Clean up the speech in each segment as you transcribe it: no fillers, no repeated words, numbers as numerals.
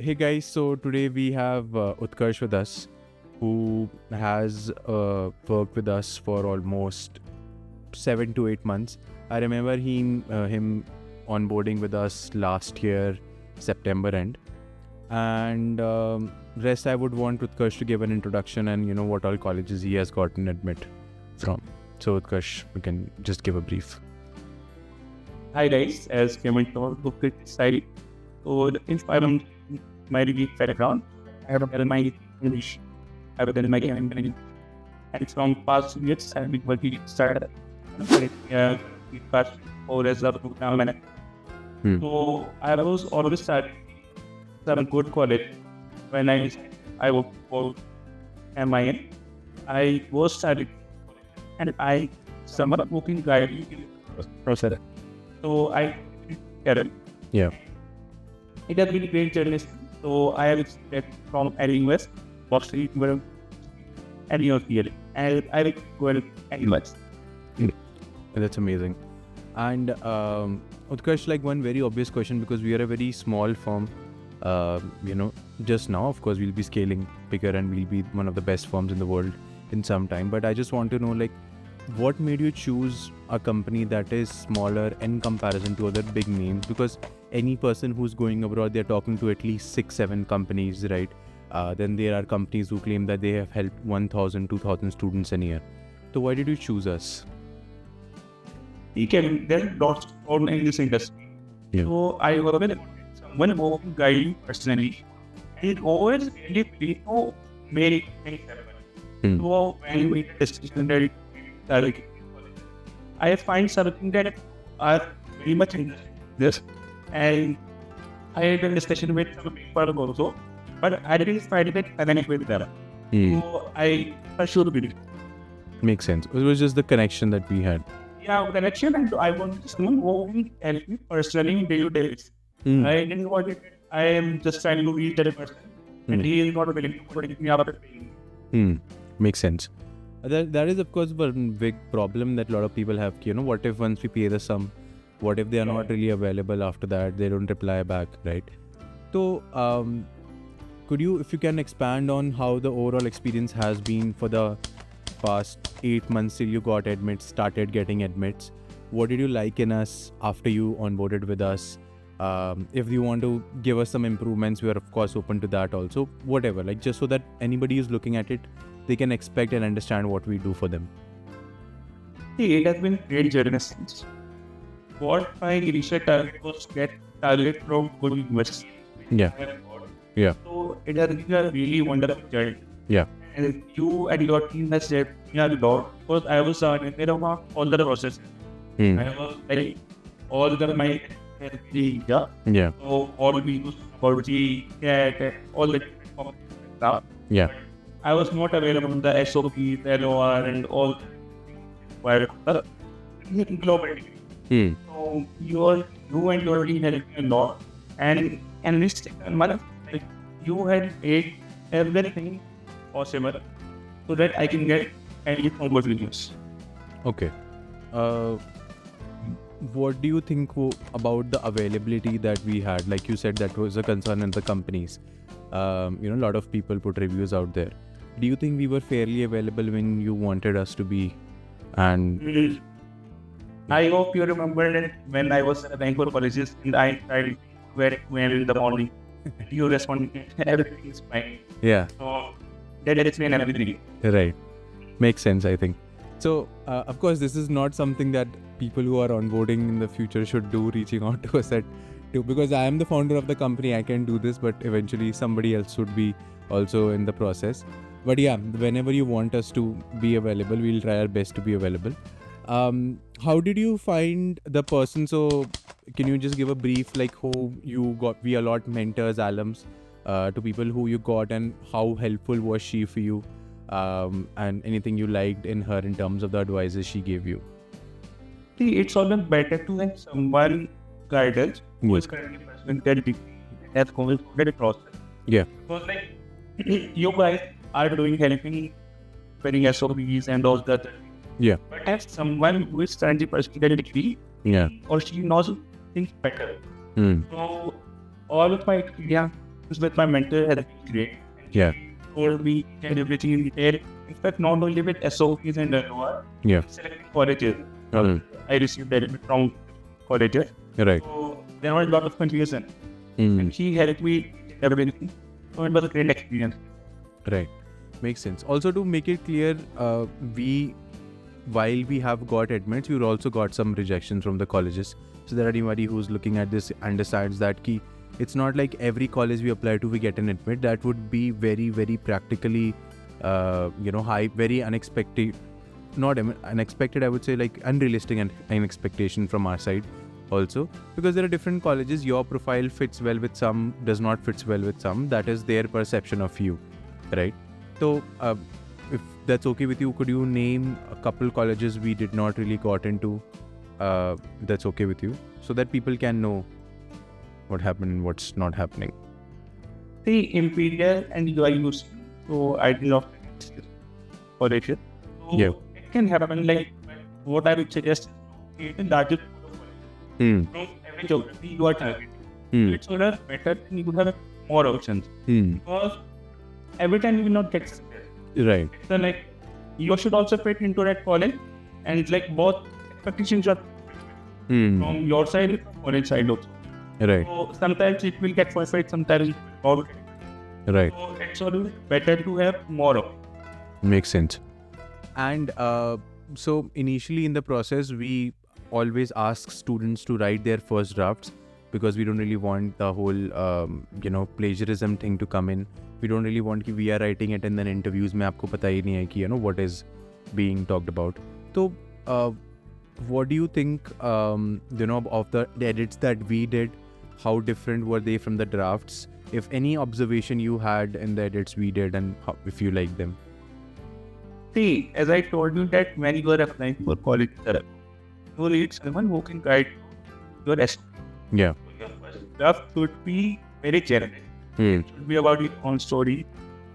Hey guys, so today we have Utkarsh with us, who has worked with us for almost 7 to 8 months. I remember him onboarding with us last year, September end. And rest I would want Utkarsh to give an introduction and what all colleges he has gotten admit from. So Utkarsh, you can just give a brief. Hi guys, as Kevin told, look at side. So if I'm my degree background, I have done my English, I have done my MiM, and from past years I've been working started past 4 years of program manager. So I was always started some good college when I worked for MiM. I was studying and I somewhat working guide process. So I get it. Yeah. It has been a great journey. So I have expected from NUS, Boston, and UCL, and I will go to NUS. That's amazing. And Utkarsh, like one very obvious question, because we are a very small firm. Just now, of course, we'll be scaling bigger and we'll be one of the best firms in the world in some time. But I just want to know, like, what made you choose a company that is smaller in comparison to other big names? Because any person who's going abroad, they're talking to at least 6-7 companies, right? Then there are companies who claim that they have helped 1,000, 2,000 students a year. So why did you choose us? There are lots of in this industry. Yeah. So I always someone who can guide you personally, and it always really to make things happen. So when you make a decision that I find something that are very much interested in this, and I had a discussion with some people also, but I didn't find it connect with them. So I pursued with it. Makes sense. It was just the connection that we had. Yeah, connection, and I want someone who will help me personally in daily basis. I didn't want it. I am just trying to reach that person, and he is not willing to put me up. Makes sense. That is, of course, one big problem that a lot of people have. What if once we pay the sum, what if they are not really available after that? They don't reply back, right? So, could you, if you can expand on how the overall experience has been for the past 8 months till you got admits, started getting admits? What did you like in us after you onboarded with us? If you want to give us some improvements, we are of course open to that also. Whatever, like just so that anybody is looking at it, they can expect and understand what we do for them. It has been great journey. What my initial target was to get target from good university. Yeah. So it has been a really wonderful journey. Yeah. And you and your team has helped me a lot, because I was all the process. I was like all my Yeah. So all we use for the all the stuff. Yeah. I was not aware of the SOP, the LOR, and all globally. So you and your team helped me a lot, and this month you had made everything possible so that I can get any from good news. Okay. What do you think about the availability that we had? Like you said, that was a concern in the companies. A lot of people put reviews out there. Do you think we were fairly available when you wanted us to be? And I hope you remember that when I was at Bangalore colleges and I tried very well in the morning, you responded, everything is fine. Yeah. So that explains everything. Right. Makes sense, I think. So, of course, this is not something that people who are onboarding in the future should do, reaching out to us because I am the founder of the company. I can do this, but eventually somebody else should be also in the process. But yeah, whenever you want us to be available, we'll try our best to be available. How did you find the person? So can you just give a brief, like who you got? We allot mentors, alums to people who you got, and how helpful was she for you? And anything you liked in her in terms of the advices she gave you? See, it's always better to have someone guidance who is currently pursuing that degree as going through that process. Yeah. Because like you guys are doing helping preparing SOPs and all that. Yeah. But as someone who is currently pursuing that degree, Yeah. or she knows things better. Hmm. So all of my experience with my mentor has been great. Yeah. He told me and everything in detail. In fact, not only with SOPs and NUR, Yeah. selecting colleges. I received that from colleges. Right. So there was a lot of confusion. Mm. And he helped me everything. So it was a great experience. Right. Makes sense. Also, to make it clear, while we have got admits, we've also got some rejections from the colleges. So that anybody who's looking at this understands that it's not like every college we apply to, we get an admit. That would be very, very practically, high, very unexpected. Not unexpected, I would say, like unrealistic and an expectation from our side also, because there are different colleges. Your profile fits well with some, does not fits well with some. That is their perception of you, right? So if that's okay with you, could you name a couple colleges we did not really got into? That's okay with you, so that people can know what happened and what's not happening. See, Imperial and UC. So I did not colleges. So Yeah. it can happen like what I would suggest is in larger from every geography you are targeting. It's sort of better and you would have more options. Because every time you will not get success. Right. So like you should also fit into that college, and it's like both expectations are from your side and from college side also. Right. So sometimes it will get fulfilled, sometimes it will not. Right. So it's always better to have more of. Makes sense. And so initially in the process, we always ask students to write their first drafts, because we don't really want the whole plagiarism thing to come in. We don't really want that we are writing it and then interviews में आपको पता ही नहीं है कि what is being talked about. So what do you think of the edits that we did? How different were they from the drafts? If any observation you had in the edits we did, and if you like them. See, as I told you that when you are applying for college, you need someone who can guide your essay. Yeah. Your first draft should be very generic. It should be about your own story.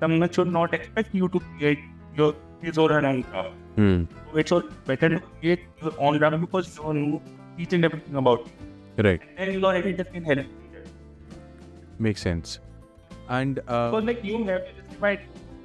Someone should not expect you to create his or her own draft. So it's better to create your own draft because you know each and everything about it. Right. And your editor can help you. Makes sense. And Because like you have to justify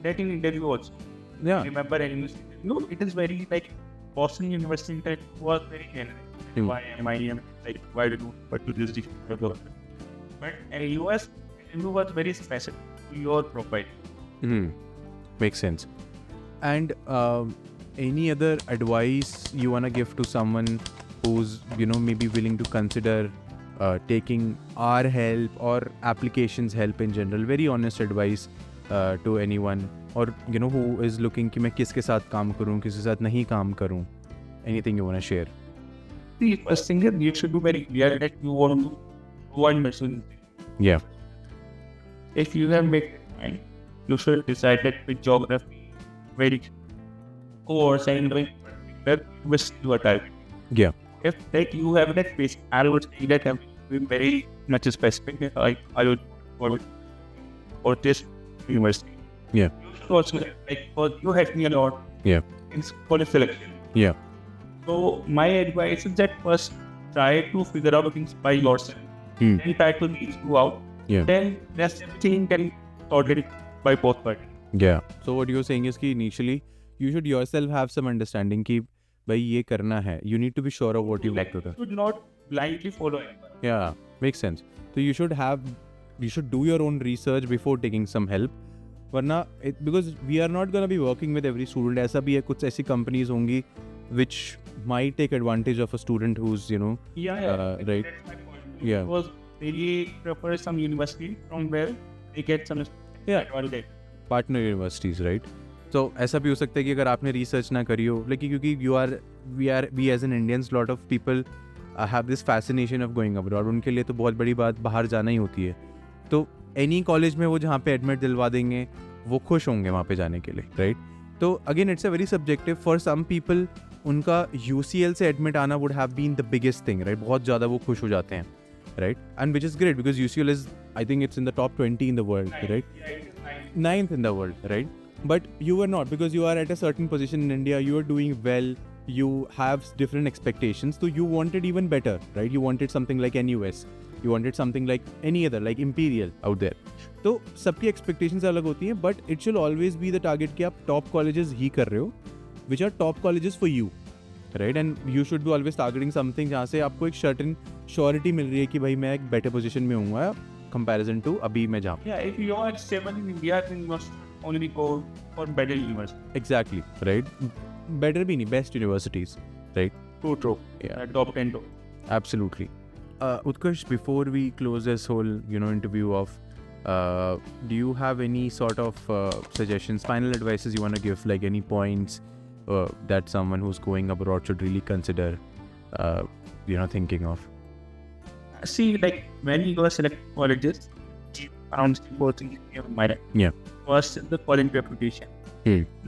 that in interview also. yeah. Remember, it is very like Boston University that was very generic. Why am I like why do you what to this difficult? But in US it was very specific to your profile. Makes sense. And any other advice you wanna give to someone who's maybe willing to consider taking our help or applications help in general? Very honest advice to anyone, or who is looking कि मैं किसके साथ काम करूँ, किसके साथ नहीं काम करूँ. Anything you wanna share? The first thing is you should be very clear that you want to do one mission. Yeah. If you have made your mind, you should decide that with geography, very course and particular which you are targeting. Yeah. If that you have that basic, I would say that have been very much specific. I would or this university. Yeah. You should also because you helped me a lot. Yeah. In college selection. Yeah. So my advice is that first try to figure out things by yourself. Then try to reach you out. Yeah. Then rest everything can be sorted by both parties. Yeah. So what you're saying is कि initially you should yourself have some understanding कि भाई ये करना है. You need to be sure of what you want to do. You should not blindly follow anyone. Yeah, makes sense. So you should do your own research before taking some help. वरना because we are not gonna be working with every student. ऐसा भी है, कुछ ऐसी companies होंगी which might take advantage of a student who's right. That's my point. Yeah. Because they prefer some university from where they get some advantage. Partner universities, right? So ऐसा भी हो सकता है कि अगर आपने research ना करी हो, लेकिन क्योंकि we as an Indians, lot of people have this fascination of going abroad. उनके लिए तो बहुत बड़ी बात बाहर जाना ही होती है. तो any college में वो जहाँ पे admit दिलवा देंगे, वो खुश होंगे वहाँ पे जाने के लिए, right? तो again it's a very subjective. For some people उनका UCL से admit आना would have been the biggest thing, right? बहुत ज़्यादा वो खुश हो जाते हैं, right? And which is great because UCL is, I think it's in the top 20 in the world, right? 9th in the world, right? But you were not, because you are at a certain position in India, you are doing well, you have different expectations, so you wanted even better, right? You wanted something like NUS, you wanted something like any other, like Imperial out there. तो सबकी expectations अलग होती हैं, but it should always be the target कि आप top colleges ही कर रहे हो, which are top colleges for you, right? And you should be always targeting something जहाँ से आपको एक सर्टेन श्योरिटी मिल रही है कि भाई मैं एक बेटर पोजीशन में हूँ कंपैरिजन टू अभी मैं जहाँ. Yeah, if you are stable in India, then you must only go for better university. Exactly, right? Better भी नहीं, best universities, right? True. Yeah. Top 10 top. Absolutely. Utkarsh, before we close this whole interview off, do you have any sort of suggestions, final advices you want to give, like any points that someone who's going abroad should really consider thinking of? See, like when you go select colleges, around four things in your mind. Yeah. First, the college reputation.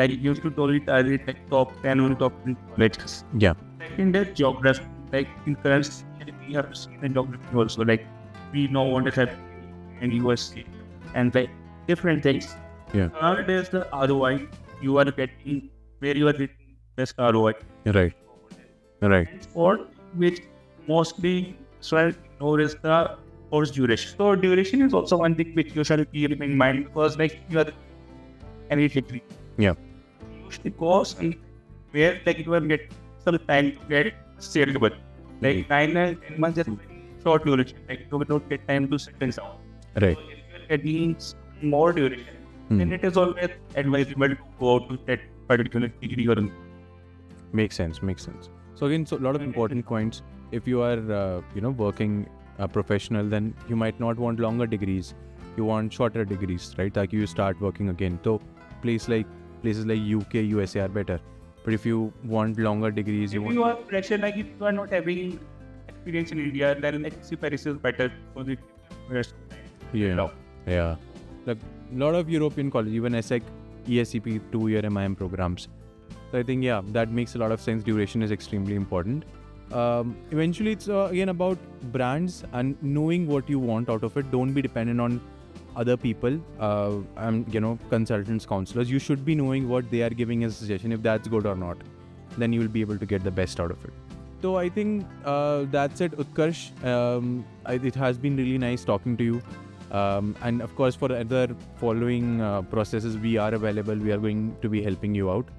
Like you should only target like top 10 or top 10 colleges. Yeah. Second, the geography. Like in current situation, we have to see the geography also. Like we know what is happening in USA and like different things. Yeah. Third is the ROI. You are getting where you are getting best ROI. Right. Right. And fourth, which mostly ignore is the course duration. So duration is also one thing which you should keep in mind because like you are any degree. Yeah. Use the course and where like you will get some time to get stable. Like 9 and 10 months is short duration. Like you will not get time to settle down. Right. So if you are getting more duration, then it is always advisable to go to that particular degree or Makes sense. So again, a lot of important points. If you are working professional, then you might not want longer degrees. You want shorter degrees, right? Like you start working again. So places like UK, USA are better. But if you want longer degrees, if you are pressure, like if you are not having experience in India, then HSC Paris is better for the rest of the time. Yeah. Like a lot of European colleges, even ESSEC, ESCP, 2-year MiM programs. So I think, that makes a lot of sense. Duration is extremely important. Eventually, it's again about brands and knowing what you want out of it. Don't be dependent on other people and consultants, counselors. You should be knowing what they are giving as a suggestion, if that's good or not. Then you will be able to get the best out of it. So I think that's it, Utkarsh. It has been really nice talking to you. And of course, for other following processes, we are available. We are going to be helping you out.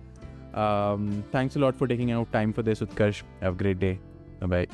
Thanks a lot for taking out time for this, Utkarsh. Have a great day. Bye-bye.